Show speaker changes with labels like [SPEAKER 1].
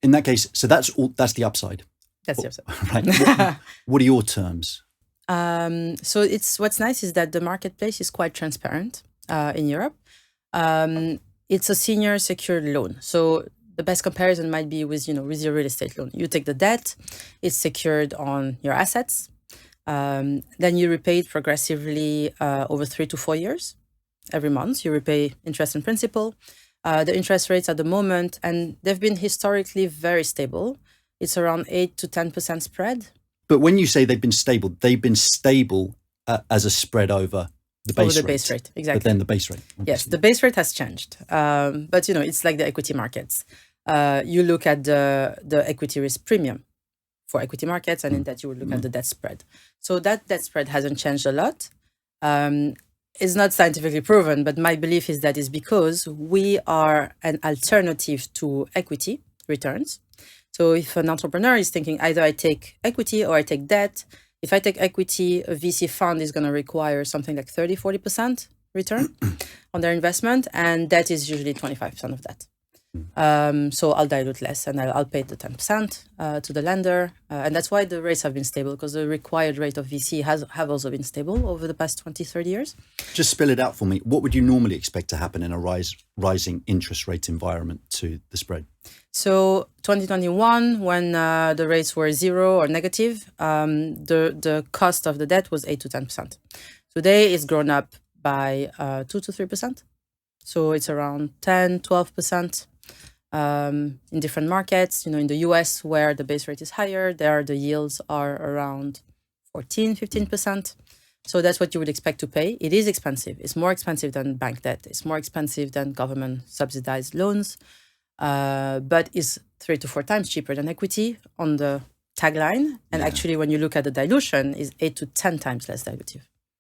[SPEAKER 1] in that case, so that's the upside.
[SPEAKER 2] That's the upside.
[SPEAKER 1] Right. What are your terms?
[SPEAKER 2] So what's nice is that the marketplace is quite transparent in Europe. It's a senior secured loan. So the best comparison might be with your real estate loan. You take the debt, it's secured on your assets. Then you repay it progressively over 3 to 4 years. Every month you repay interest and principal. The interest rates at the moment, and they've been historically very stable. It's around 8 to 10% spread.
[SPEAKER 1] But when you say they've been stable as a spread over the base rate.
[SPEAKER 2] Exactly.
[SPEAKER 1] But then the base rate. Obviously.
[SPEAKER 2] Yes, the base rate has changed. But it's like the equity markets. You look at the equity risk premium for equity markets, and in that you would look at the debt spread. So that debt spread hasn't changed a lot. It's not scientifically proven, but my belief is that it's because we are an alternative to equity returns. So if an entrepreneur is thinking either I take equity or I take debt, if I take equity, a VC fund is going to require something like 30-40% return on their investment, and debt is usually 25% of that. So I'll dilute less and I'll pay the 10% to the lender. And that's why the rates have been stable, because the required rate of VC have also been stable over the past 20, 30 years.
[SPEAKER 1] Just spill it out for me. What would you normally expect to happen in a rising interest rate environment to the spread?
[SPEAKER 2] So 2021, when the rates were zero or negative, the cost of the debt was 8 to 10%. Today it's grown up by 2 to 3%. So it's around 10, 12%. In different markets, in the US where the base rate is higher, there the yields are around 14, 15%. So that's what you would expect to pay. It is expensive. It's more expensive than bank debt. It's more expensive than government subsidized loans, but is 3 to 4 times cheaper than equity on the tagline. And actually, when you look at the dilution, is 8 to 10 times less dilutive.